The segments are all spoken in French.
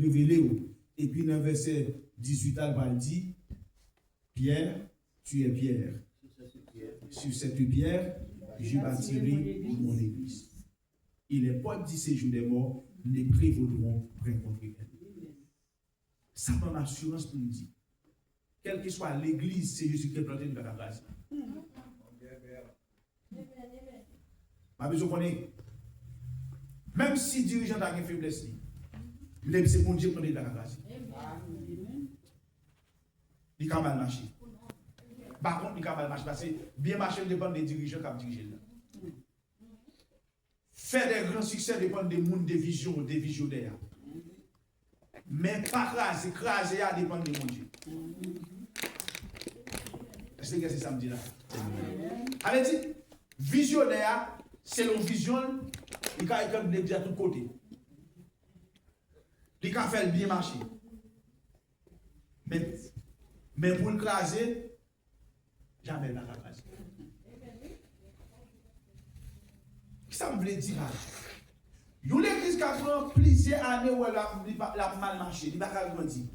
révélé. Et puis dans le verset 18, elle va dire, Pierre, tu es Pierre. Sur cette pierre, je bâtirai mon église. Et les portes du séjour des morts ne prévaudront point contre elle. Ça donne assurance pour nous dire. Quelle que soit l'église, c'est Jésus qui est planté dans la place. Ma besoin connaît. Même si le dirigeant a une faiblesse, c'est bon Dieu qui est dans la place. Il a mal marché. Par contre, il a mal marché parce que bien marcher dépend des dirigeants qui ont dirigé là. Faire des grands succès dépend des mondes, des visions, des visionnaires. Mais pas craser, dépend de mon Dieu. Est-ce que c'est ça me dit là? Allez, dit, visionnaire, c'est une vision, il a dit à tout côté. Il a fait bien marcher. Mais pour le craser, jamais il n'a pas crasé. Ça me veut dire. Une église qui a pris plusieurs années où elle a mal marché, il n'a pas grandi.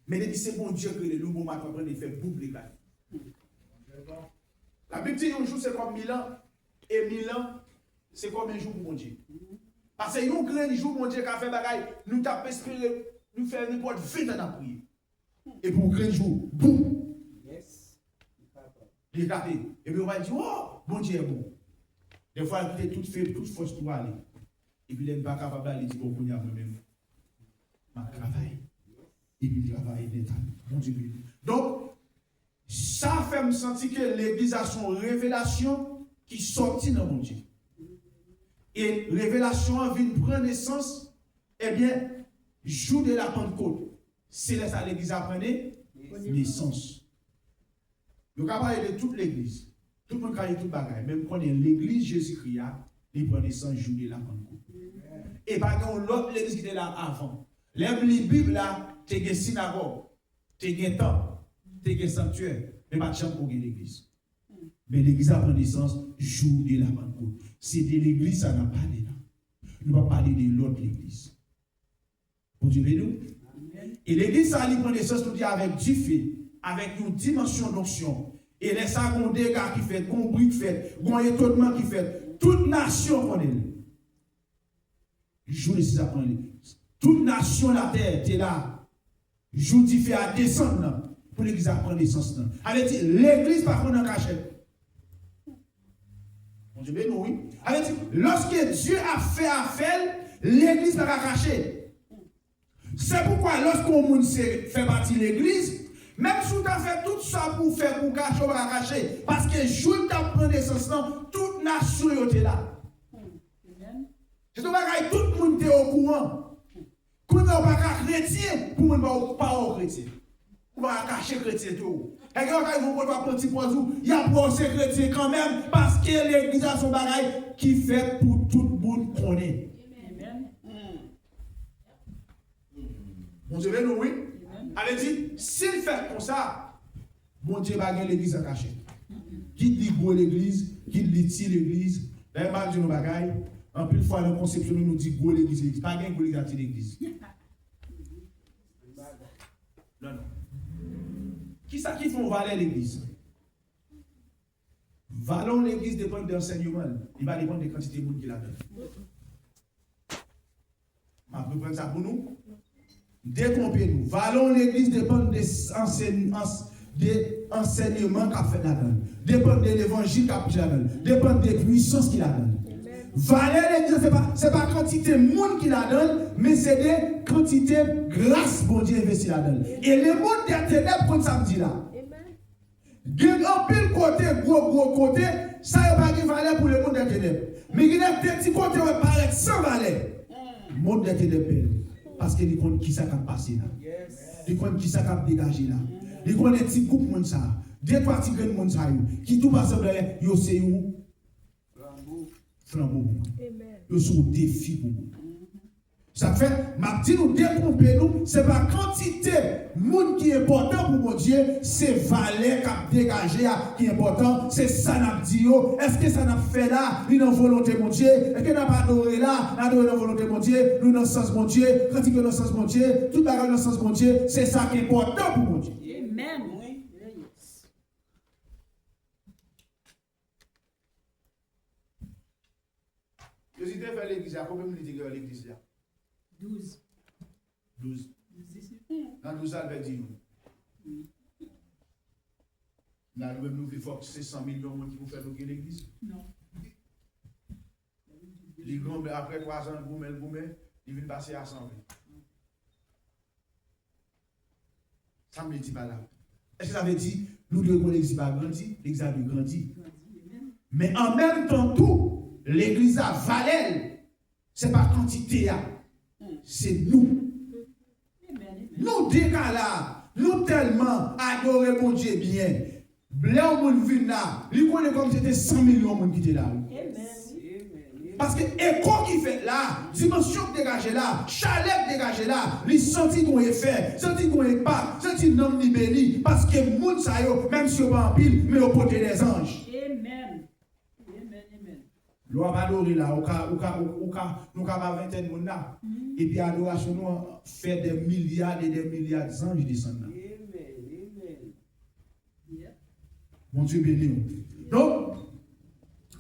Mais c'est bon Dieu que le nouveau matin prend et fait boucler la vie. La Bible dit un jour c'est comme 1000 ans, et 1000 ans c'est comme un jour pour mon Dieu. Parce que nous grand jour mon Dieu qui a fait bagaille, nous t'avons espéré, nous faire n'importe 20 ans à prier. Et pour un grand jour, boum! Il est gâté. Et puis on va dire, oh, mon Dieu est bon. Des fois, il est toute force pour aller. Et puis il n'est pas capable d'aller dire, bon, il y a moi-même. Ma travail. Et puis il travaille d'état. Mon Dieu. Donc, ça fait me sentir que l'église a son révélation qui sortit dans mon Dieu. Et révélation vient prendre naissance, eh bien, jour de la Pentecôte. C'est là que l'église a pris naissance. Nous avons parlé de toute l'église. Tout le monde a dit tout le bagaille. Même quand l'église Jésus-Christ, il prend naissance jour de la Pentecôte. Et par contre, l'autre église qui était là avant. Les Bibles là, tu as une synagogue, tu as un temple, tu as un sanctuaire, mais pas de chambre pour l'église. Mais l'église a pris naissance jour de la Pentecôte. C'est de l'église, ça n'a pas parlé là. Nous allons parler de l'autre église. Vous suivez nous? Et l'église, ça a pris naissance, nous dit, avec du fait, avec une dimension d'onction. Et les secondaires qui fait, qu'on bruit qui fait, qu'on étonnement qui fait, toute nation qu'on est. Je vous dis ça, toute nation la terre était là. Je vous dis fait à descendre pour l'église à prendre naissance. Allez dire, l'église par contre en cachette. On dit, mais non, oui. Allez dire, lorsque Dieu a fait affaire, l'église n'a pas caché. C'est pourquoi lorsqu'on fait partie de l'église, même si tu as fait tout ça pour faire pour cacher, on va cacher. Parce que jour tu as pris naissance, toute nation était là. C'est tout le monde était au courant. Quand on n'a pas chrétien, pour ne pas au chrétien. On va cacher chrétien tout. Et quand ils vont pas petit poisson, il y a pour ces chrétiens quand même, parce que l'église a son bagaille qui fait pour tout le monde connaître. Mon Dieu, nous, oui. Allez dire, s'il fait comme ça, mon Dieu va gagner l'église à cacher. Qui dit go l'église, qui dit ti l'église, d'ailleurs, mal de nos bagailles, en plus de fois, la conception nous dit go l'église, pas gagner go l'église. Non, non. Qui ça qui font valer l'église? Valons l'église dépend de l'enseignement. Il va dépendre de la quantité de monde qui la donne. Je vais prendre ça pour nous. Détrompez-nous. Valons l'église dépend des enseignements qu'a fait la donne. Dépend de l'évangile qu'a fait la donne. Dépend des puissances qu'il a donne. Valer l'église, ce n'est pas quantité de monde qui la donne, mais c'est des quantités de grâce pour Dieu investi la donne. Et le monde des ténèbres, comme ça me dit là. Il y a un pile côté, gros côté, ça n'a pas de valeur pour le monde des ténèbres. Mais il y a des petits côtés qui paraissent sans valeur. Le monde des ténèbres. Parce que les gens qui s'est passé là. Les gens qui s'est dégagé là. Les gens des petits groupes de ça. Des parties de monde qui tout passe là, yo c'est où flambeau. Yo sont défi pour vous. Ça fait, m'a dit nous détromper nous, c'est pas quantité monde qui est important pour mon Dieu, c'est valeur qui a dégagé qui est important, c'est ça n'a dit yo. Est-ce que ça n'a fait là, nous dans volonté mon Dieu? Est-ce que n'a pas adoré là, adoré dans volonté mon Dieu, nous dans le sens mon Dieu, quand il dans le sens mon Dieu, tout bagage dans le sens mon Dieu, c'est ça qui est important pour mon Dieu. Amen. Je suis fait l'église, combien de minutes de l'église là? 12. 12. Dans 12 ans, elle va dire. Nous, il faut que c'est 100 millions de gens qui vont faire l'église. Non. Les grands, après 3 ans, ils viennent passer à 100 000. Ça ne me dit pas là. Est-ce que ça veut dire nous devons l'église pas grandir, l'église a grandi. Mais en même temps, tout, l'église a valeur. Ce n'est pas quantité, c'est nous. Nous décalons, nous tellement adorons mon Dieu bien. Là où on vient là, il connaît comme c'était 100 millions de gens qui étaient là. Parce que l'écho qui fait là, dimension dégagée là, chaleur dégagée là, les sentis qu'on est fait, sentis qu'on est pas, sentis non ni béni, parce que les gens ça yo, même si on pas en pile, mais au côté des anges. Amen. Amen. Amen. L'on va adorer là, nous avons vingtaine de monde là, et puis adoration nous fait des milliards et des milliards d'anges descendent là. Mon Dieu béni. Donc,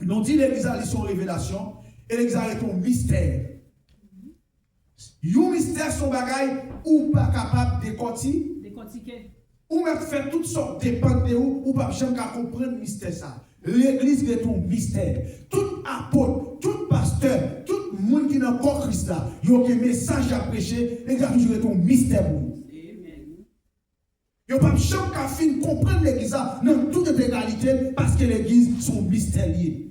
nous dit l'église a son révélation et l'église a un mystère. Un mystère, son bagaille, ou pas capable de décortiquer. Ou même faire toutes sortes de dépendre de ou pas jamais comprendre le mystère ça. L'église est un mystère. Tout apôtre, tout pasteur, tout le monde qui est dans le corps Christ là, il y a un message à prêcher, l'église a toujours un mystère pour nous. Il n'y a pas jamais qu'à fin comprendre l'église dans toute égalité parce que l'église sont mystérieux.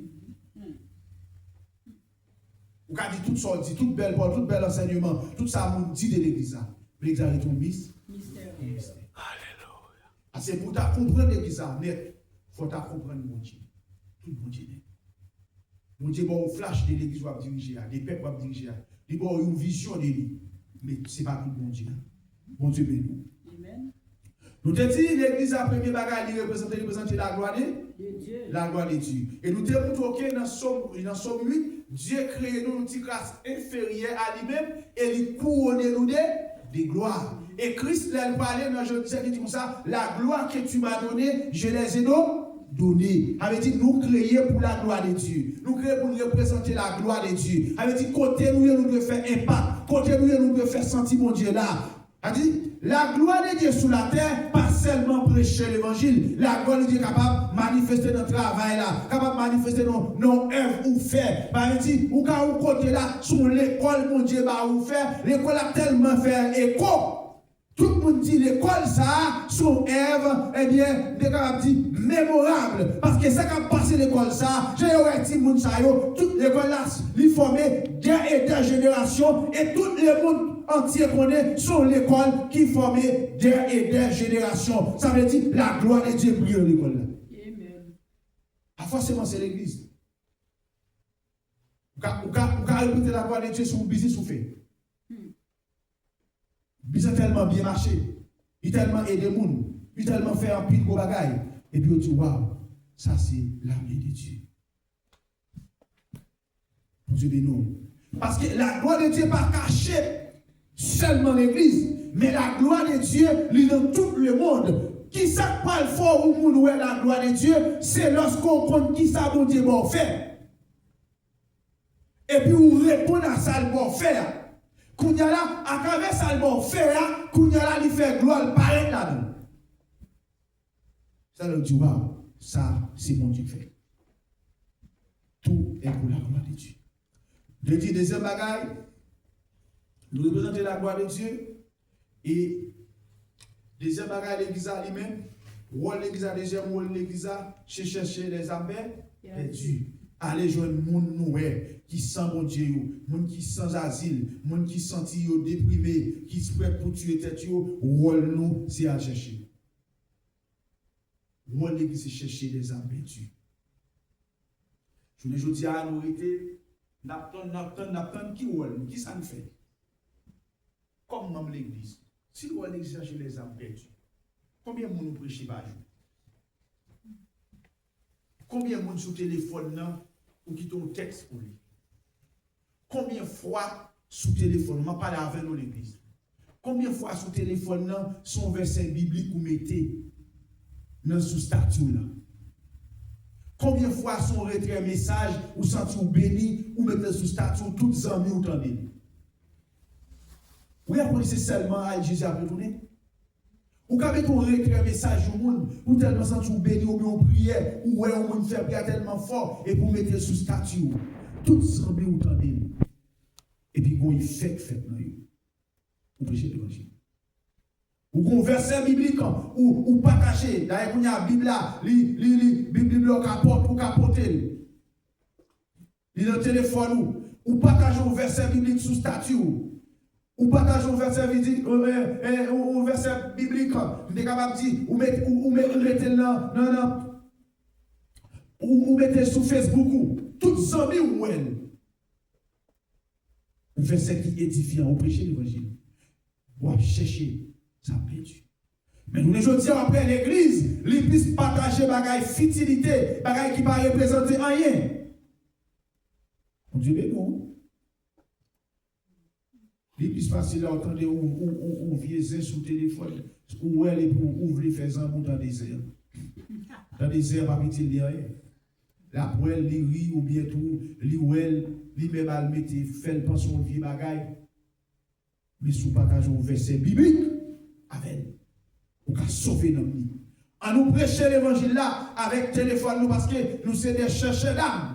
Vous avez dit toutes sortes, dit toute belle parole, tout bel enseignement, tout ça, on dit de l'église. L'église est un mystère. Alléluia. C'est pour comprendre l'église, mais il faut comprendre mon Dieu. Tout mon Dieu. Mon Dieu, bon, flash de l'église va diriger, des peuples va diriger. Il y a une vision de lui. Mais ce n'est pas tout mon Dieu. Mon Dieu béni. Amen. Nous te dit l'église a premier bagage, il représente la gloire de Dieu. La gloire de Dieu. Et nous te montrons que dans Somme 8, Dieu crée nous une petite race inférieure à lui-même et il couronne nous de gloire. Et Christ l'a parlé dans Jean 17, il dit comme ça, la gloire que tu m'as donnée, je les ai donnée. Avait dit nous créés pour la gloire de Dieu. Nous créés pour représenter la gloire de Dieu. Avait dit côté nous devons faire impact. Côté nous devons faire sentir mon Dieu là. A dit la gloire de Dieu sur la terre, pas seulement prêcher l'évangile. La gloire de Dieu est capable de manifester notre travail là, capable de manifester nos œuvres ou faire. Par exemple, ou quand vous côté là, sur l'école, mon Dieu va vous faire. L'école a tellement fait écho. Tout le monde dit l'école ça, son œuvre, eh bien, est capable de dire mémorable. Parce que ça qui a passé l'école ça, j'ai dit moun ça yo, toute l'école là, il formé des générations et tout le monde entier connaît sur l'école qui formait des générations. Ça veut dire la gloire de Dieu brille dans l'école là. Amen. Forcément c'est l'église. Vous pouvez répéter la gloire de Dieu sur un business ou fait. Il a tellement bien marché, il a tellement aidé les gens, il a tellement fait un pile de bagaille. Et puis on dit, waouh, ça c'est l'armée de Dieu. Mon Dieu béni. Parce que la gloire de Dieu n'est pas cachée seulement l'église, mais la gloire de Dieu est dans tout le monde. Qui ça parle fort au monde où est la gloire de Dieu, c'est lorsqu'on compte qui ça bon Dieu va faire. Et puis on répond à ça le bon faire. Kounyala, à travers ça, le bon fait, Kounyala, il fait gloire, paraît là-dedans. Ça, le dit, waouh, ça, c'est mon Dieu fait. Tout est pour la gloire de Dieu. Deuxième bagaille, nous représentons la gloire de Dieu. Et deuxième bagaille, l'église lui-même, rôle l'église, deuxième rôle l'église, c'est chercher les âmes perdues. Allez joindre mon noué qui sent mon Dieu, mon qui sans asile, mon qui senti déprimé, qui se prête pour tuer tête yo, rôle nous c'est à chercher. Rôle l'église c'est chercher les âmes perdues. Je ne dis à nous été n'attend qui rôle, qui ça nous fait. l'église. Si nous allons chercher les âmes perdues, combien de monde nous prêchez par jour? Combien de monde sur le téléphone ou qui ton texte pour lui? Combien de fois sur le téléphone, on parle avec nous l'église? Combien de fois sur le téléphone, son verset biblique ou mettez dans sous statut là? Combien de fois son retrait message ou senti ou béni ou mettez sous statut toutes les amis ou tendez? Oui, après c'est seulement à Jésus à retourner. Ou quand mettez un retrait message au monde, ou tellement senti ou béni ou bien prière, ou ouais, on fait prière tellement fort et pour mettre sous statut. Toutes les amis ou tendez. Et puis, bon, il fait dans vous. Ou prêcher l'évangile. Ou qu'on verset biblique, ou partager. D'ailleurs, quand il y a la Bible là, Bible au capote, ou capoter. Il dans le téléphone, ou partager un verset biblique sous statut. Ou partager un verset biblique, vous êtes capable de dire, ou mettez là, non, ou mettez sur Facebook, toutes les amis ou elle. Un verset qui est édifiant, ou prêcher l'évangile. Ou chercher, ça perdu. Mais nous, les autres, après l'église, les puissent partager bagaille futilité, bagaille qui ne va représenter rien. On dit, mais non. Les plus facile à entendre ou vieux sur le téléphone, ou elle est pour ouvrir les un bout dans le désert. Dans le désert, pas petit rien. La poêle, les riz ou bien tout, les ouel, les même à mettre, fait le pension de vie bagaille. Mais sous partage un verset biblique, avec on va sauver notre vie. En nous prêcher l'évangile là, avec téléphone, nous, parce que nous sommes des chercheurs d'âme.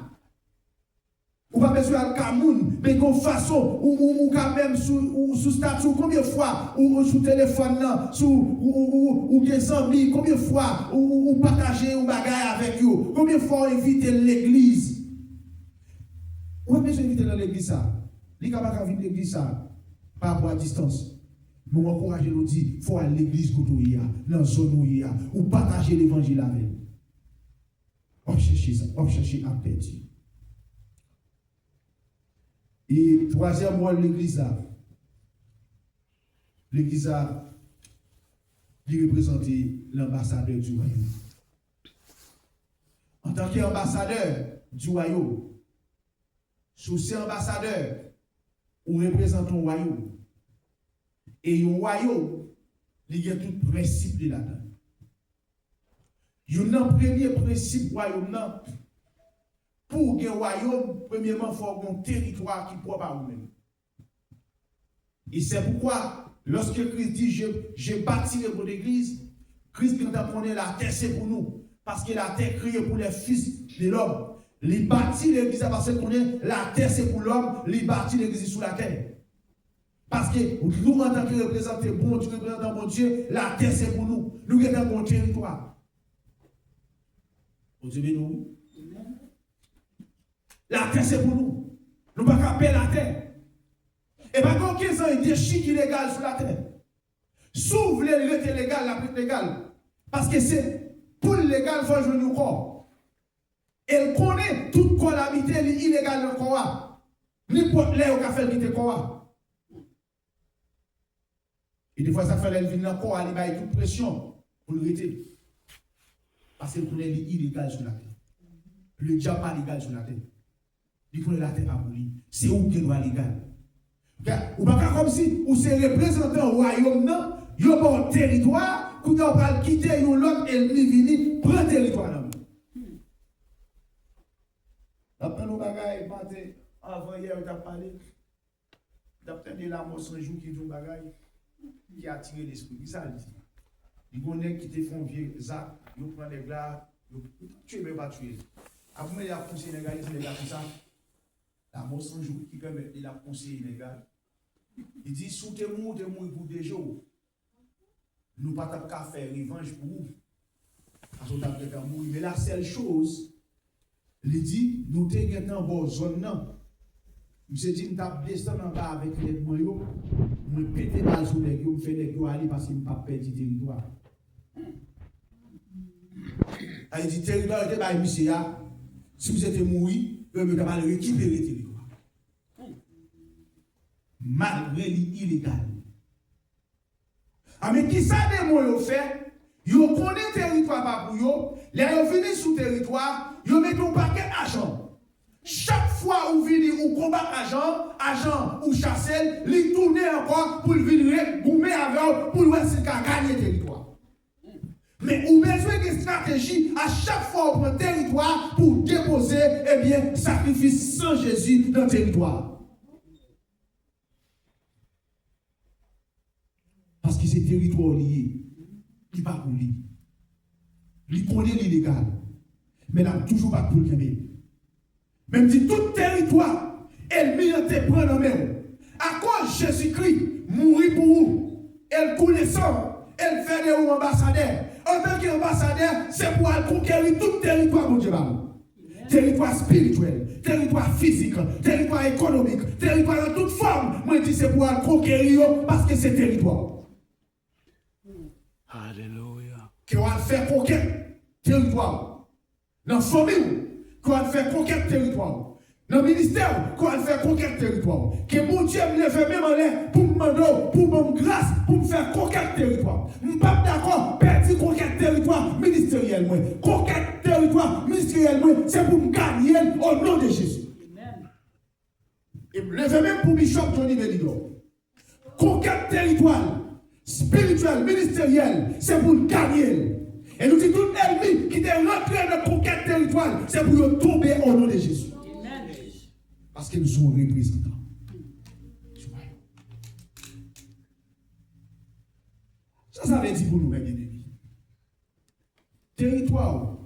Ou pas besoin de Cameroun, mais qu'on façon, ou quand même sous statut, combien de fois, ou sous téléphone, ou des amis, combien de fois, ou partager un bagage avec eux, combien de fois éviter l'église. Ou pas besoin d'éviter l'église ça. Les gars, pas éviter l'église ça, par rapport à distance. Nous encourageons, nous disons, il faut aller à l'église dans la zone où il y a, ou partager l'évangile avec. On cherche à perdre. Et troisième rôle de l'église, il représente l'ambassadeur du royaume. En tant qu'ambassadeur du royaume, sous ces ambassadeurs, on représente un royaume. Et un royaume, il y a tout principe là-dedans. Il y a un premier principe royaume. Pour un royaume, premièrement, il faut avoir un territoire qui est propre à vous-même. Et c'est pourquoi, lorsque Christ dit, j'ai bâti mon église, Christ quand on connaît la terre, c'est pour nous. Parce que la terre créée pour les fils de l'homme. Il bâtit l'église parce qu'on connaît la terre, c'est pour l'homme, il bâtit l'église sous la terre. Parce que nous, en tant que représentants, bon Dieu, représentant bon Dieu, la terre, c'est pour nous. Nous avons un bon territoire. Vous aimez nous? La terre, c'est pour nous. Nous ne pouvons pas payer la terre. Et pas quand 15 ans, il y a des chics illégaux sur la terre. S'ouvre les lettres légales, la prête légale. Parce que c'est pour le légal, il faut jouer nos corps. Elle connaît toute calamité illégale dans le corps. N'importe l'air au café qui te corps. Et des fois, ça fait elle vient dans le corps, elle a toute pression pour le rester. Parce qu'elle connaît l'illégal sur la terre. Le diable pas légal sur la terre. Il connaît la terre pas pour lui. C'est où qu'il doit légal. Ou pas comme si vous êtes représentant au royaume, non? Vous avez un territoire, vous avez quitter l'autre et venir prendre le territoire. Après nos bagailles, avant hier, on a parlé. On a entendu la mort un jour qui dit un bagaille qui a attiré l'esprit. Qui ça dit? Il connaît qui te font vieux Zach, ils prennent les glaces, ils tuent, mais pas tuer. Après, il a conseillé les gars, il dit les gars, tout ça. La mort un jour qui permet, il a conseillé les gars. Il dit, sous tes mots pour des jours. Nous ne pouvons pas faire revanche pour vous. Parce qu'on a fait mourir. Mais la seule chose, il dit, nous sommes dans vos zones. Je me suis dit, nous avons descendu en bas avec les moyens. Nous pétons dans sur les gens, nous faisons les gens aller parce qu'ils ne peuvent pas perdre du territoire. Il dit, territoire était par monsieur. Si vous êtes mort, vous ne pouvez pas récupérer le territoire. Malgré l'illégal. Mais qui ça démon yo fait? Yo connaît territoire pas pour yo, là yo vini sous territoire, yo met un paquet d'argent. Chaque fois où vini ou combat agent ou chasser, li tourne encore pour venir goumer avec pour voir si gagner territoire. Mais ou besoin de stratégie à chaque fois on prend territoire pour déposer sacrifice sans Jésus dans le territoire. Parce que c'est territoire lié, qui pas pour lui. Il connaît l'illégal, mais n'a toujours pas pour le aimer. Même si tout territoire, elle mérite prendre en main. À cause de Jésus-Christ, mourir pour vous, elle coule sang, elle fait de vous ambassadeurs. En tant qu'ambassadeur, c'est pour aller conquérir tout territoire, mon Dieu. Territoire spirituel, territoire physique, territoire économique, territoire de toute forme. Moi, je dis c'est pour aller conquérir parce que c'est territoire. Alléluia. Qu'on va faire conquête territoire. Dans la famille, qu'on va faire conquête territoire. Dans le ministère, qu'on va faire conquête territoire. Que mon Dieu me lève même en l'air pour me demander, pour me grâce, pour me faire conquête territoire. Je ne suis pas d'accord, perdre conquête territoire ministériellement. Conquête territoire ministériellement, c'est pour me gagner au nom de Jésus. Amen. Et me lève même pour Bishop Johnny Belido. Conquête territoire, spirituelle, ministérielle, c'est pour me gagner. Et nous disons tout ennemi qui est rentré dans la conquête territoire, c'est pour tomber au nom de Jésus. Parce que nous sommes représentants. Ça veut dire pour nous, mes bien-aimés. Territoire,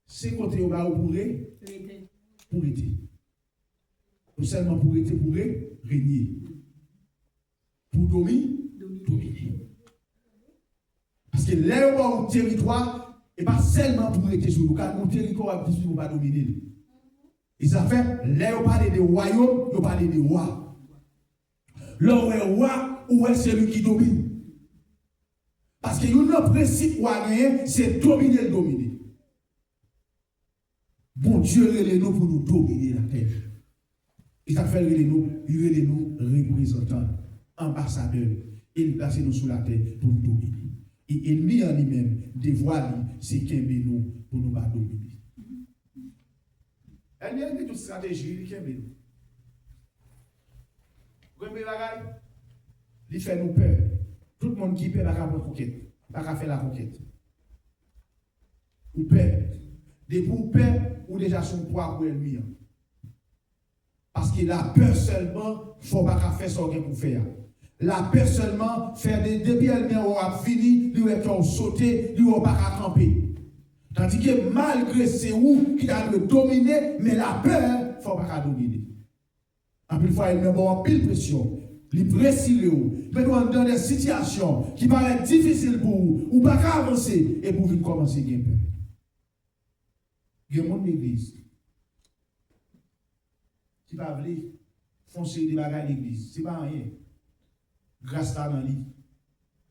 c'est côté où on pour aider. Non seulement pour aider, pour régner. Pour dominer. Parce que là où territoire, et pas seulement pour aider sur nous, car mon territoire ne va pas dominer. Et ça fait, là où on parle de royaume, on parle de roi. Là où est roi, où est celui qui domine. Parce que notre principe ou à gagner, c'est dominer le dominer. Bon Dieu, il nous pour nous dominer la terre. Et ça fait nous représentants, ambassadeurs. Il place nous sur la terre pour nous dominer. Et ennemi en lui-même, dévoile, c'est qu'il nous pour nous dominer. Elle a toute stratégie, il est nous. Vous comprenez la bagaille? Il fait nous peur. Tout le monde qui peut, pas faire conquête. Pas faire la conquête. Ou peur. Des pour peur, ou déjà son poids pour l'ennemi. Parce que la peur seulement, il ne faut pas faire ce qu'on peut faire. La peur seulement, faire des depuis l'ennemi a fini, lui va sauter, lui va pas camper. Tandis que malgré c'est où qui a le dominer, mais la peur, il ne faut pas dominer. En plus, il faut avoir pile pression. Il presse mais dans des situations qui paraissent difficiles pour vous, ou pas avancer, et pour vous commencer à gagner peur. Il y a un monde d'église qui va venir foncer des bagages d'église. Ce n'est pas rien. Grâce à lui,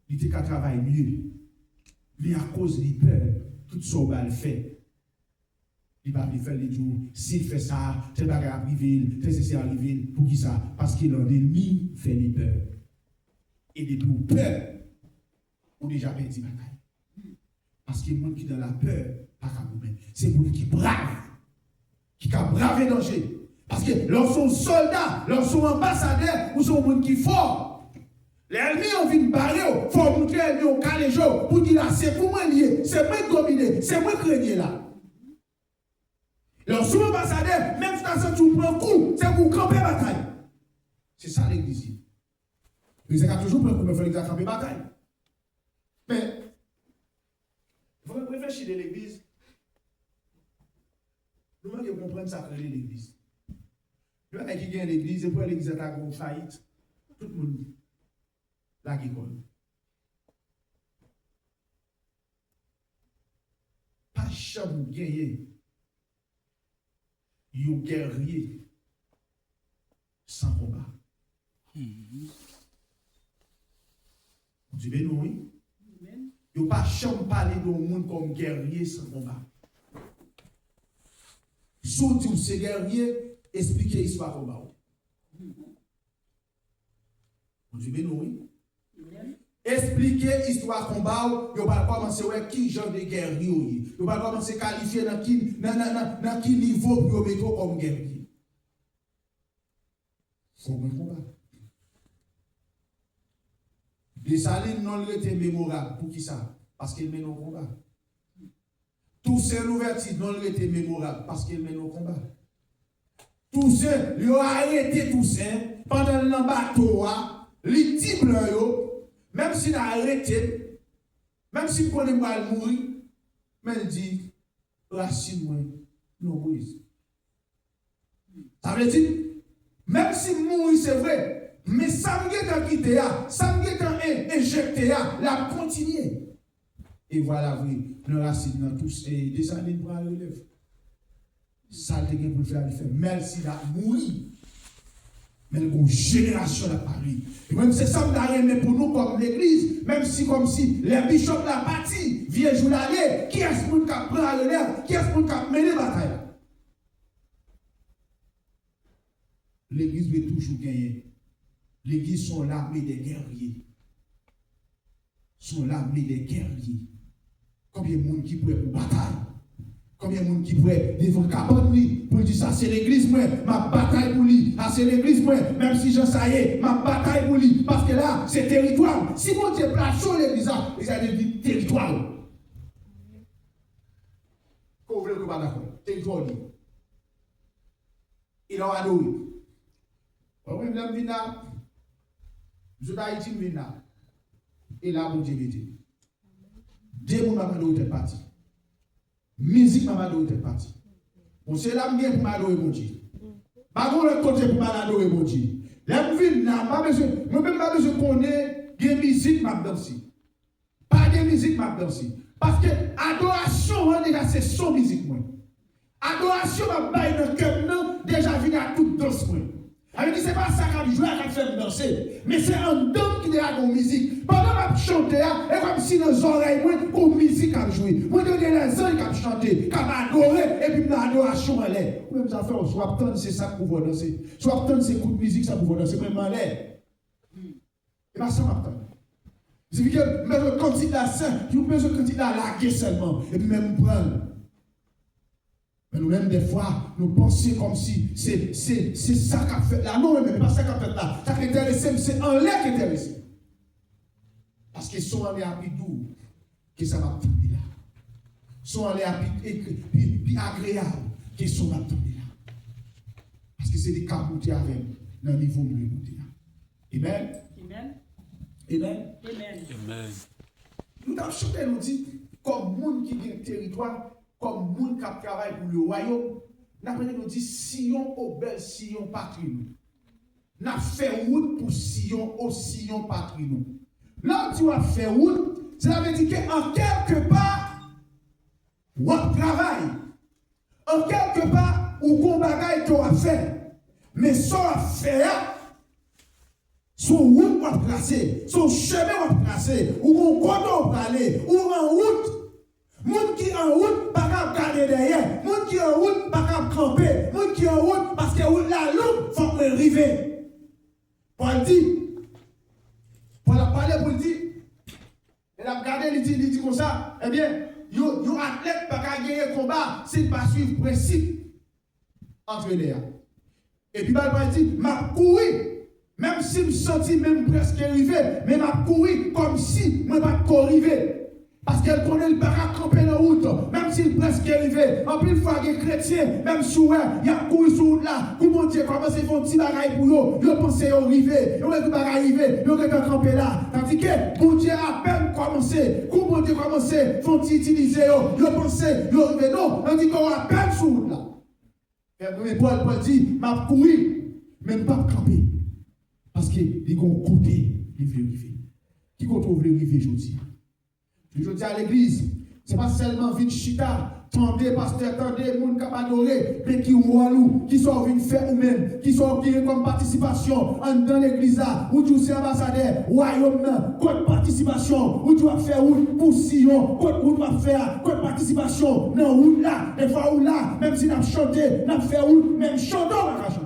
il était qu'à travailler mieux. Mais à cause de peur, tout ce qu'on va faire. Il va faire les jours. S'il fait ça, c'est pas arrivé, c'est arrivé. Pour qui ça? Parce que l'ennemi fait les peurs. Et des plus peur, on déjà perdu la bataille. Parce que le monde qui est dans la peur, pas qu'à vous mettre. C'est le monde qui brave. Qui a bravé danger. Parce que lorsqu'on soldat, lorsqu'on ambassadeur, ou sont monde qui fort. L'ennemi ont vu barrer, il faut montrer l'ennemi au caléjo pour dire là, c'est pour moi lié, c'est moi dominer, c'est moi craigner là. Lorsqu'on ambassadeur, même si tu prends un coup, c'est pour camper bataille. C'est ça l'église. Mais c'est toujours prendre un coup, mais il faut camper bataille. Mais, il faut réfléchir de l'église. Nous devons comprendre ça que l'église. Il y en a qui gagnent l'église, et pour l'église est en faillite, tout le monde la qui connaît. Pas jamais gagner. Il y a guerrier sans combat. Dieu béni, oui. Il n'y a pas jamais parlé de monde comme guerrier sans combat. Surtout ces guerriers, expliquer l'histoire combat. Dieu béni, oui. expliquer histoire combat, vous va commencer ouais qui genre de guerrier, vous va commencer qualifier dans qui niveau pour mettre comme guerrier. Faut un combat. Dessalines non était mémorable pour qui ça? Parce qu'il mène au combat. Toussaint Louverture non était mémorable parce qu'il mène au combat. Toussaint, il a arrêté Toussaint pendant le bateau, les petits blancs, même s'il a arrêté, même s'il connaît pas mourir, mais il dit, Racine, moi, non, Moïse. Ça veut dire, même si mourir, c'est vrai. Mais ça me get quitté, ça me get injecté, la continuer. Et voilà, oui, le racine dans tous et des années pour la relève. Ça te pour le faire, merci d'être mourir. Mais une génération à Paris. Et même c'est ça que pour nous comme l'église, même si comme si les bishops de la partie viennent jouer l'année, qui est-ce qui prend la relève, qui est-ce qui a mené la bataille? L'église veut toujours gagner. L'église sont l'armée des guerriers. Sont l'armée des guerriers. Combien de monde qui pourrait pour bataille? Combien de monde qui pourrait devant cabane pour dire ça c'est l'église moi, ma bataille pour lui. Ah c'est l'église moi, même si j'en sais, ma bataille pour lui. Parce que là, c'est territoire. Si mon Dieu place sur l'église, il a dit territoire. Qu'on veut que pas d'accord. Territoire. Il a adoré. On va même venir là. Je d'Haïti venir là. Et là, mon Dieu me dit. Dieu m'a demandé de parti. Musique m'a demandé de parti. Bon, c'est là pour m'adorer mon Dieu. Pas de côté pour m'adorer mon Dieu. Là, je viens là, pas besoin. Moi-même, pas besoin de connaître des musiques m'a danser. Pas de musique m'a danser. Parce que adoration, déjà, c'est son musique. Adoration, m'a baillé dans le cœur, déjà, vient à toute danse. Alors, ce n'est pas ça qu'on joue à faire danser, mais c'est un don qui est à la musique. Pendant que je chante, et comme si nos oreilles, comme musique à jouer. Moi, je donne les oreilles qui chantent, qui adorer, et puis l'adoration, elle est. Même ça fait, soit obtenir c'est ça pour vous danser. Soit obtenir c'est coup de musique, ça pour vous danser, même en l'air. Et bien, ça m'obtenir. C'est que même quand il a ça, il peut se quand il a lagué seulement, et puis même prendre. Mais nous-mêmes, des fois, nous pensons comme si c'est ça qu'a fait là. Non, mais pas ça qu'a fait là. Ça qui est intéressé, c'est en l'air qui est intéressé. Parce qu'ils sont en l'air plus doux que ça va tomber là. Ils sont en l'air plus agréable que ça va tomber là. Parce que c'est des cas montés avec dans le niveau où nous monter là. Amen. Amen. Amen. Amen. Nous avons chanté, nous dit, comme monde qui a un territoire, comme monde qui travaille pour le royaume, nous dit Sion au bel Sion patrie. Nous fait route pour Sion au Sion patrie. Là où tu as fait route, cela veut dire qu'en quelque part, on travaille. En quelque part, on combat et tu as fait. Mais ça a fait, son route va placer, son chemin va placer, ou mon cordon va aller, ou en route. Moun qui en route, pas qu'à garder derrière. Moun qui en route, pas qu'à camper. Moun qui en route, parce que la loupe, faut arriver. Paul dit, Paul a parlé pour dire, il a regardé, il dit comme ça, eh bien, yon athlète pas qu'à gagner combat s'il pas suivre principe entre les deux. Et puis, Paul dit, m'a couru, même si je me senti même presque arrivé, mais m'a couru comme si je ne pas arrivé. Parce qu'elle connaît le barak camper dans la route, même s'il presque arrivé. En plus, il faut que les chrétiens, même si il y a couru sur route là, comment dire, comment c'est un petit bagaille pour eux, ils pensent arriver, ils ont arrivé, ils ont camper là. Tandis que, bon Dieu a peine commencé, comment Dieu commencé, font utiliser, ils pensent, ils arrivé. Non, on dit qu'on a peine sur route là. Et Paul dit, m'a couru, même pas camper. Parce que, ils ont côté, ils veulent arriver. Qui compte veut arriver aujourd'hui? Je dis à l'église, ce n'est pas seulement vite chita, tendez, pasteur, tendez, moun kap adoré, mais qui oualou, qui sont venus faire ou même, qui sont venus comme participation dans l'église là, où tu es ambassadeur, royaume là, quoi participation, où tu vas faire pour Sion, quoi tu vas faire, quoi participation, non, où là, des fois où là, même si nous avons chanté, nous avons fait où, même chantons, on va chanter.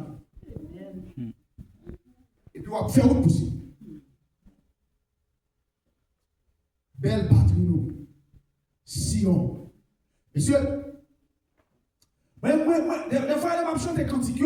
Et puis on va faire où possible. belle patrie nous. Sion. Monsieur, des fois, je chante des cantiques,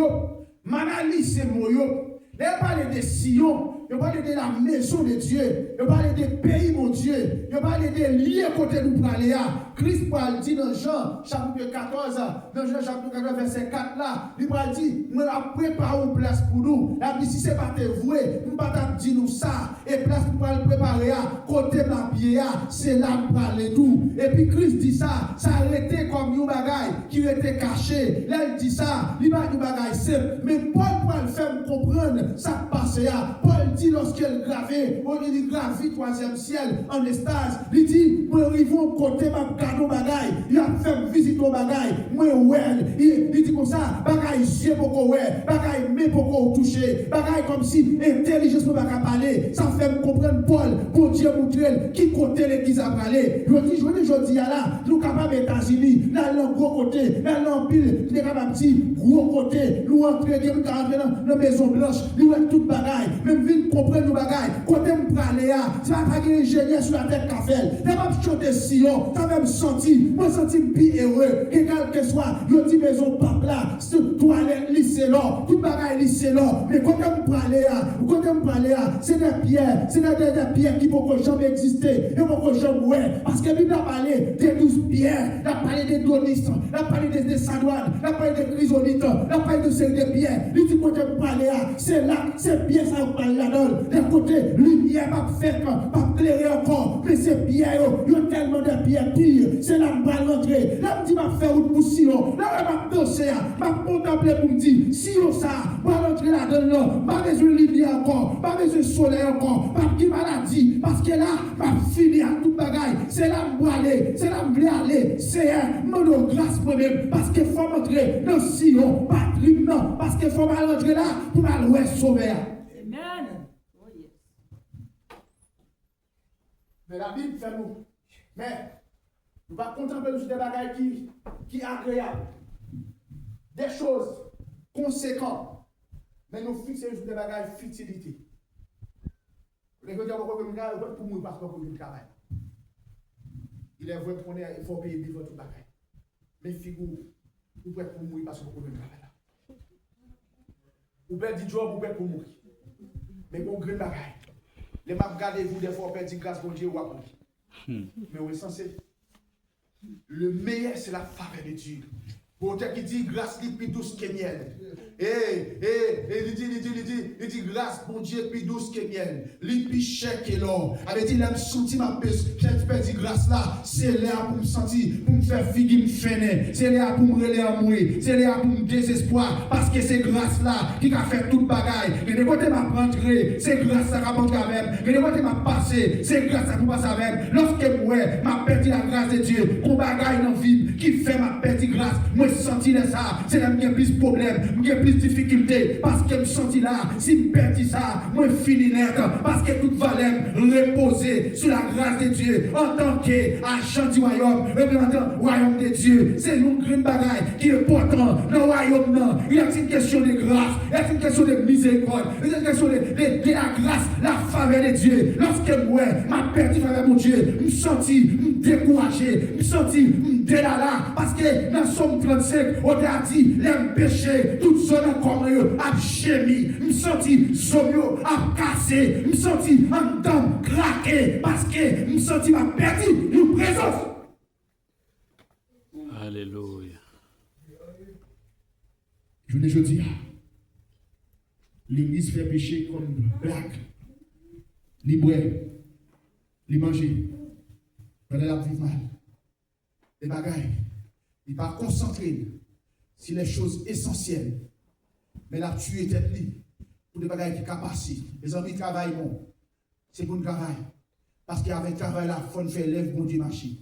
m'analyse ces mots, je parle de Sion. Je parle de la maison de Dieu. Je parle des pays, mon Dieu. Je parle des lieux côté nous parler. Christ parle dit dans Jean chapitre 14, dans Jean chapitre 14, verset 4 là, il parle dit, nous la préparons une place pour nous. La vie, si ce n'est pas te vouer, nous ne pouvons pas dire nous ça. Et place pour le préparer, côté ma pied, c'est là pour parler tout. Et puis Christ dit ça arrêtait comme une bagaille qui était caché. Là, il dit ça, il va une bagaille simple. Mais Paul va le faire comprendre ça passe. Paul dit lorsqu'il gravait, on dit gravit 3e ciel en estase. Il dit, nous arrivons côté ma cadeau bagaille. Il a fait visite au bagaille. Moi, ouais. Il dit comme ça, bagaille yeux pour ouais, bagaille mais pour toucher, bagaille comme si intelligence ne va pas parler. Ça fait me comprendre Paul, pour Dieu montrer qui côté l'église a parlé. Je dis là, nous capables États-Unis, dans le gros côté, dans l'empile, nous capables petit gros côté, nous entrer dans la maison blanche, nous avons toute bagaille, même vite comprendre nos bagailles. Côté me parler, ça va pas ingénieur sur la tête qu'a fait. Ça va me chanter Sion, ça va me sentir, moi sentir plus heureux, que quel que soit, je dis maison pape là, toilette lycée là, toute bagaille lycée là, mais quand on me parler, c'est des pierres, pierres qui ne peuvent jamais exister, et ne peuvent jamais ouais, parce que Bible a parlé des 12 pierres, il a parlé des donistes, il a parlé des sadoines, il a parlé des chrysolites, il a parlé de ces pierres, il dit quand on me parler, c'est là, c'est pierres ça on parle là-dedans, d'un côté, lumière pas faire, pas clairer encore, mais ces pierres, il y a tellement de pierres pires, c'est là que je vais rentrer, là je dis, je vais faire une poussière, là je vais danser, je vais contempler pour me dire, si on ça, je vais rentrer là-dedans, pas besoin de lumière encore, pas besoin de soleil encore, pas de maladie, parce que là, je vais finir à tout bagaille, c'est là que je vais aller, c'est là que je vais aller, c'est un mon grâce moi-même, parce qu'il faut rentrer dans Sion, pas de non, parce qu'il faut rentrer là pour aller sauver. Amen. Oh yes. Mais la Bible fait nous. Mais nous va contempler des bagailles qui sont agréables. Des choses conséquentes. Mais nous fixons sur des bagailles futilité. Les gens disent que nous avons pour nous parce qu'on a travail. Il est vrai qu'on il faut payer vivre tout bagaille. Mais figure, vous pouvez pour mourir parce qu'on a travail. Vous pouvez dire job, vous pouvez pour mourir. Mais bon, grand bagaille. Les maps gardez-vous des fois, perdre grâce pour Dieu ou à mais on est censé. Le meilleur, c'est la faveur de Dieu. Pour qui dit grâce, il plus douce que miel. Il dit grâce, bon Dieu, plus douce que miel. Il plus cher que l'or. Il dit, il me sentir ma peste. J'ai dit grâce là, c'est là pour me sentir, pour me faire figue, me faire. C'est là pour me relayer à mourir. C'est là pour me désespoir. Parce que c'est grâce là qui a fait toute bagaille. Et de côté m'a rentré, c'est grâce à la montre avec. Et de côté m'a passé, c'est grâce à tout passer avec. Lorsque moi, m'a perdu la grâce de Dieu, pour bagaille dans la vie, qui fait ma perte grâce, moi senti ça, c'est là que j'ai plus de problèmes, j'ai plus de difficultés, parce que je senti là, si je perds ça, moi fini net, parce que toute valeur reposer sur la grâce de Dieu, en tant qu'agent du royaume, représentant le royaume de Dieu, c'est une grande bagaille qui est important dans le royaume. Non. Il y a une question de grâce, il y a une question de miséricorde, il y a une question de la grâce, la faveur de Dieu. Lorsque moi, ma perdu faveur mon Dieu, je me senti découragé, je me senti délala, parce que dans Somme 35, on a dit, les péchés, toutes zones encore à chémi, je me senti somio à casser, je me senti en temps craqué, parce que je me senti ma perdu une présence. Alléluia. Je ne dis pas. L'église fait pécher comme blague. Li boire, li manger. Pendant la vie mal. Les bagailles. Il va concentrer sur les choses essentielles. Mais la tuer tête li. Pour des bagailles qui capacitent. Les amis travaillent bon. C'est pour le travail. Parce qu'avec le travail là, il faut faire lève bon Dieu marché.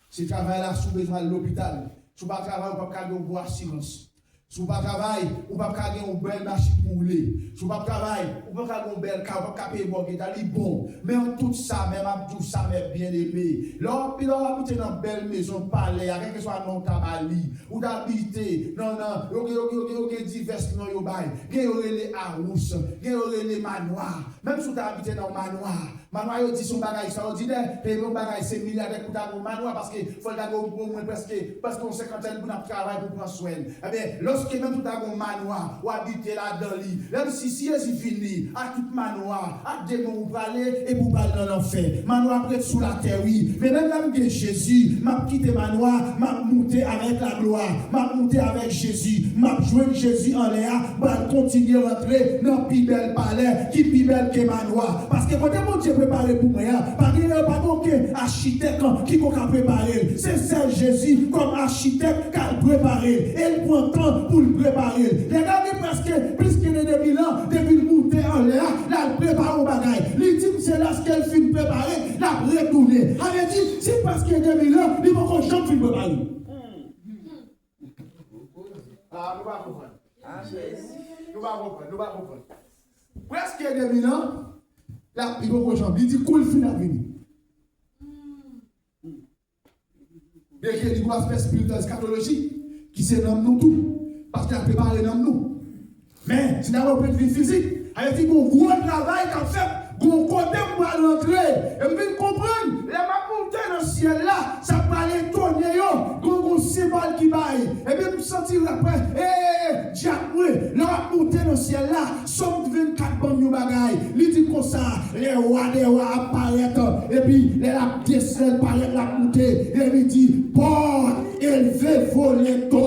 Ce travail là, sous besoin de l'hôpital. Sous pas travail, on peut pas boire silence. Si vous ne travaillez pas, vous ne pouvez pas avoir une belle machine pour rouler. Si vous ne travaillez pas, vous ne pouvez pas avoir une belle car, vous ne pouvez pas payer bon. Mais en tout ça, même à tout ça, mais bien aimé. Là, puis là, on habite dans une belle maison, palais, avec que ce soit non tabali, ou d'habiter, non, ok, divers, non, yo bail. Gen les house, gen les manoirs. Même si vous habitez dans un manoir, manoir, yo dit son bagage extraordinaire, et mon bagage, c'est milliardaire pour avoir un manoir, parce qu'il faut avoir au moins presque qu'on cinquantaine pour travailler pour prendre soin. Eh bien, lorsque même tout avoir un manoir, ou habiter là-dedans, même si c'est fini, à tout manoir, à démon pour aller et pour aller dans l'enfer. Manoir près sous la terre, oui. Mais même là, Jésus, m'a quitté manoir, m'a monté avec la gloire, m'a monté avec Jésus, m'a joué Jésus en l'air, m'a continué à rentrer dans le plus bel palais, qui plus bel que manoir. Parce que quand mon Dieu préparé pour moi, pas aucun architecte qui a préparé. C'est Jésus comme architecte qui a préparé. Et il prend temps pour le préparer. Regardez presque plus que 2000 ans, depuis le monter en l'air, là, il prépare au bagage. L'ultime, c'est là ce qu'elle finit préparer, là, retourner. Elle dit, c'est parce que 2000 ans, il faut qu'on chante finit préparer. Ah, nous va comprendre. Nous va comprendre. Presque 2000 ans, là, il faut qu'on chante. Il dit, cool, fin à venir. Bien qu'il y ait des aspects spirituels, scatologiques, qui se nomment nous tout, parce qu'il a préparé les nous. Mais, si nous avons un peu de vie physique, elle dit, bon, gros travail qu'a fait, bon côté pour rentrer. Et vous comprendre, la monter dans le ciel là, ça va aller tourner, bon symbole qui baille. Et bien, vous sentir après, Jack, la monter dans le ciel là, somme 24 bonnes bagailles. Il dit comme ça, les rois des rois apparaissent, et puis les la descendent par la montée, et il dit, porte, élevé voler tôt.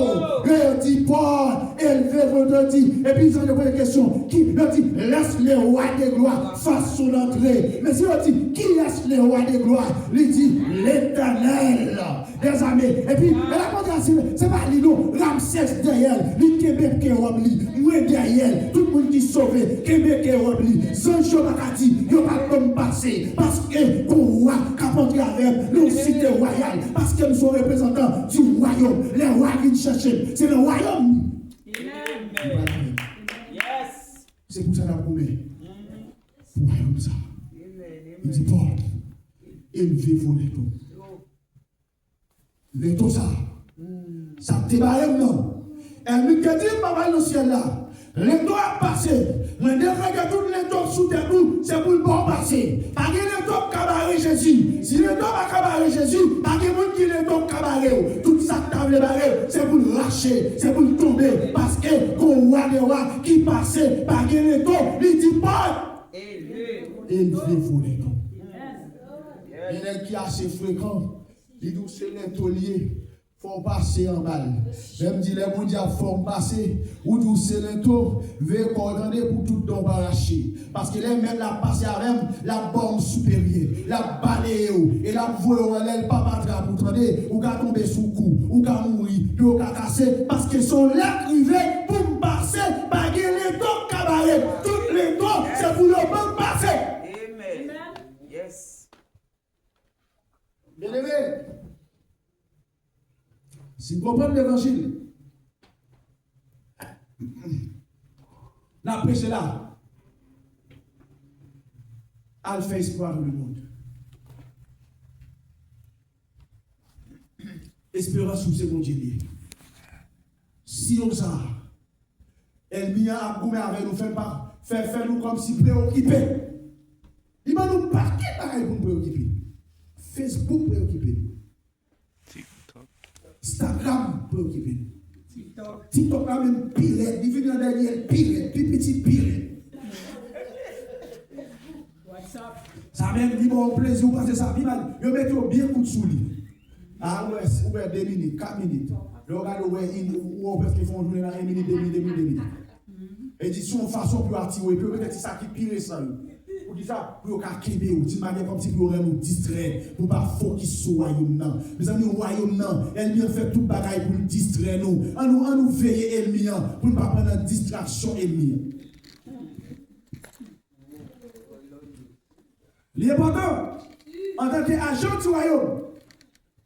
Et il dit, porte, élevé voler tôt. Et puis, ils ont une question, qui dit, laisse les rois des gloires face son entrée. Mais si on dit, qui laisse les rois des gloires? Il dit, l'Éternel des armées. Et puis, la contraction, c'est pas lui, non, Ramsès derrière, lui, Québec, Kérobli, moi derrière, tout le monde qui sauvé, Québec, Kérobli, Sancho Bakati, il n'y a pas comme passer, parce que, qu'on roi, qu'apporter avec nos cités royales, parce que nous sommes représentants du royaume, les rois qui nous cherchent, c'est le royaume. Amen. Yes. C'est pour ça qu'on a promis. Pour le royaume ça. Il dit, porte, élevez vos létos. Létos ça. Ça te barre non. Elle me dit, papa, le ciel là. L'étau a passé. Moi, je regarde tout l'étau sous terre, c'est pour le bon passer. Pas que l'étau cabaret Jésus. Si l'étau va cabaret Jésus, pas que monde qui l'étau cabaret. Tout ça table barré, c'est pour le lâcher, c'est pour le tomber. Parce que, qu'on voit des rois qui passent, pas que l'étau, il dit pas. Élevez-vous l'étau. Il y en a qui est assez fréquent. Il dit, c'est l'étau lié. Faut passer en balle. Même dit les mondiaux faut passer. Ou d'où c'est le taux, veut coordonner pour tout don arraché. Parce que les même la passer avec la bombe supérieure, la balayée, et la voie elle pas battra pour tendre, ou qu'à tomber sous coup, ou qu'à mourir, puis ou qu'à casser. Parce que son lac privé pour passer, pas que les taux cabaret. Toutes les taux, c'est pour le bon passer. Amen. Yes. Bien aimé. Si vous comprenez l'évangile, la prêche est là. Elle fait espoir dans le monde. Espérance sous ce bon Dieu. Si on ça, elle vient à couper avec nous, faire nous comme si préoccupés. Il va nous parquer pareil pour nous préoccuper. Facebook préoccupé. Instagram préoccupé. TikTok là même pire, il vient derrière pire, plus petit pire. WhatsApp. Ça même dit bon plaisir, parce que ça vient mal. Yo mettez bien coup de souli. Ah ouais, 2 minutes, 4 minutes. Le regarde ou parce qu'ils font jouer dans 1 minute, 2 minutes. Et dit son façon pour attirer, peut-être ça qui pire ça. Pour dire ça, pour qu'il y ait une manière comme si pour nous distraire, pour ne pas focus sur le royaume. Mes amis, le royaume, elle vient faire tout le bagaille pour nous distraire. Nous veiller ennemi, pour ne pas prendre une distraction ennemi. L'important, en tant qu'agent du royaume,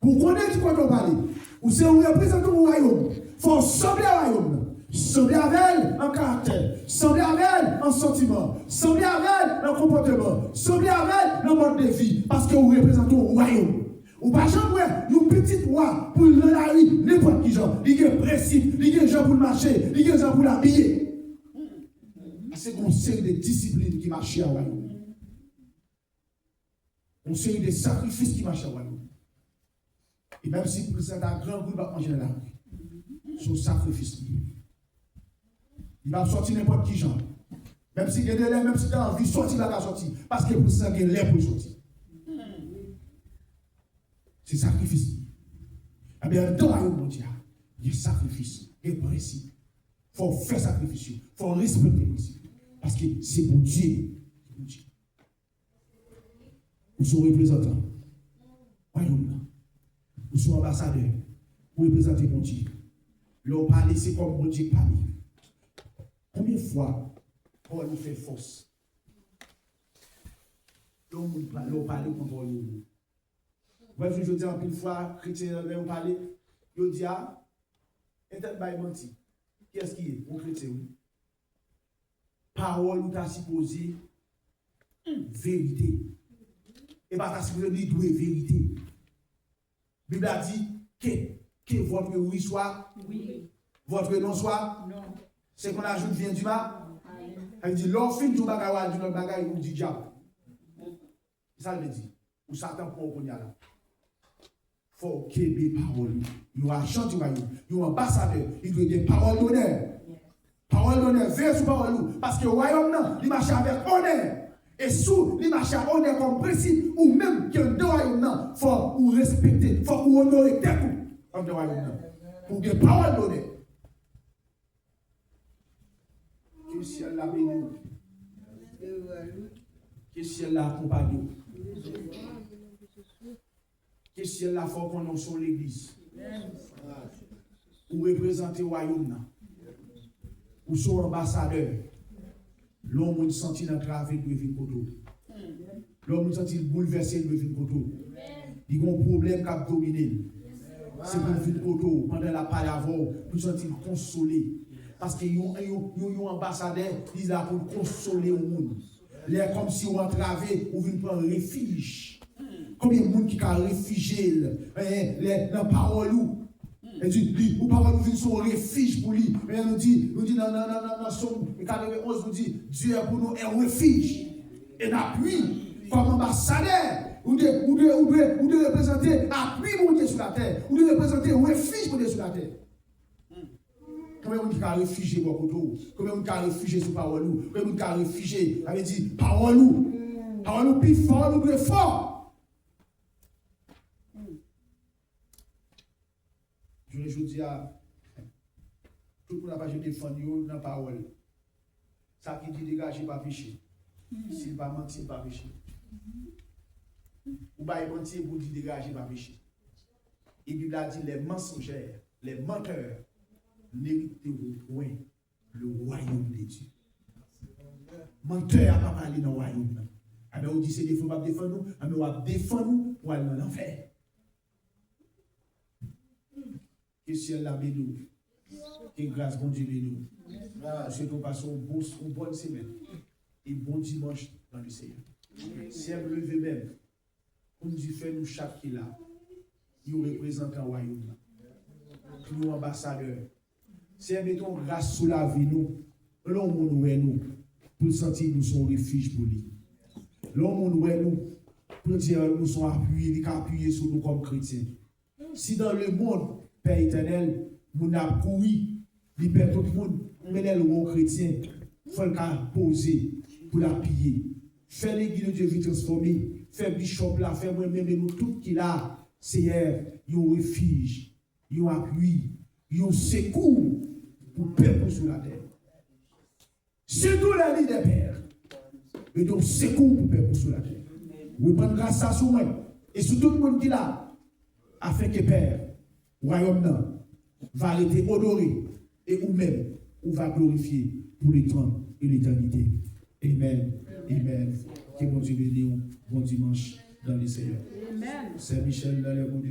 pour connaître de quoi on parle, ou c'est un représentant du royaume, il faut sauver le royaume. sembler avec elle en caractère, sembler avec elle en sentiment, sembler avec elle en comportement, sembler avec elle dans le mode de vie, parce que vous représentez un royaume. Ou pas jamais, une petite roi pour dans la rue, n'importe qui genre, il y a un principe, il y a un genre pour le marcher, il y a un genre pour l'habiller. C'est une série de disciplines qui marchent à royaume. Une série de sacrifices qui marchent à royaume. Et même si vous présentez un grand groupe à manger dans la rue, son sacrifice. Il va sortir n'importe qui genre. Même si il y a des lèvres, même si tu as envie de sortir, il va sortir. Parce que pour ça, il y a des lèvres pour sortir. C'est sacrifice. Eh bien, dans le monde, il y a sacrifice, il y a principe. Il faut faire sacrifice, il faut respecter les principes. Parce que c'est pour Dieu. Vous sont représentants. Royaume. Vous sont ambassadeurs. Vous représentez mon Dieu. L'on parle, c'est comme mon Dieu parle. Combien de fois Paul nous fait force? L'on parle contre Paul. Moi, je dis en pile fois, chrétien, on parle, je dis, ah, et tel bail menti. Qu'est-ce qui est? Mon chrétien, oui. Parole ou t'as supposé vérité. Et pas t'as supposé dire vérité. La Bible a dit que votre oui soit, oui. Votre non soit, non. C'est qu'on ajoute vient du mal. Elle dit, l'offre du bagage, du bagage, ou du diable. Ça veut dire, ou Satan pour qu'on y a là. Faut qu'il y ait des paroles. Il y a un chant du royaume, il y a un ambassadeur, il y a des paroles d'honneur. Paroles d'honneur, veille sur parole. Parce que le royaume, il marche avec honneur. Et sous, il marche avec honneur comme principe, ou même que le royaume, il faut vous respecter, il faut vous honorer tel coup. Comme le royaume, pour des paroles d'honneur. Que le ciel l'a béni. Que le ciel l'a accompagné. Que le ciel l'a fait qu'on ait sur l'église. Ou représenter le royaume. Ou sont ambassadeurs. L'homme se sentit entravé de vivre koto. L'homme se sentit bouleversé de vivre koto. Il y a un problème qui a dominé. C'est pour vivre koto. Pendant la palavre, nous sentir consolés. Parce que nous sommes ambassadeurs, ils sont là pour consoler le monde. C'est comme si on entravé, on vient prendre refuge. Combien de monde qui a réfugié dans la parole? Et dit, ou parole nous vient son refuge pour lui. Mais nous dit dans Somme 91, nous dit, Dieu est pour nous un refuge. Et l'appui, comme ambassadeur, ou de représenter appui pour Dieu sur la terre, ou de représenter un refuge pour Dieu sur la terre. Combien de monde qui a réfugié pour Koto? Combien de monde qui a réfugié sur parole? Combien de monde qui a réfugié? Avait dit, parole nous plus fort, nous plus fort. Je dis à tout le monde n'a pas défendu dans la parole. Ça qui dit dégager pas péché. S'il pas mentir, pas péché. Ou pas mentir pour dire dégager pas péché. Et la Bible a dit les mensongers, les menteurs n'hériteront point le royaume de Dieu. Menteur n'a pas parlé dans le royaume. Alors on dit c'est des fois pas défendre nous, mais on va défendre nous pour aller dans l'enfer. Que ciel la béni, que grâce bon Dieu béni. Je te passe une bonne semaine et bon dimanche dans le Seigneur. Si elle me lever même, comme Dieu fait nous chaque qui là, nous représentons un royaume, nous ambassadeurs. Si elle mettons grâce sous la vie nous, l'homme nous pour sentir nous sommes refuge pour lui. L'homme nous pour dire nous sommes appuyés sur nous comme chrétiens. Si dans le monde Père éternel, nous avons couru, libère tout le monde, mais les lois chrétiens, il faut le poser pour la piller. Faire l'église de Dieu vie transformée, faire bishop là, faire moi-même et nous tout qui là, Seigneur, il y a un refuge, il y a un appui, il y a un secours pour le peuple sur la terre. C'est tout la vie des pères. Et donc, secours pour le peuple sur la terre. Vous prenez grâce à soi et sur tout le monde qui là, afin que Père, royaume va être honoré et ou-même, on va glorifier pour les temps et l'éternité. Amen. Amen. Que bon Dieu bénisse, bon dimanche dans les Seigneurs. Amen. Saint Michel dans les mondes.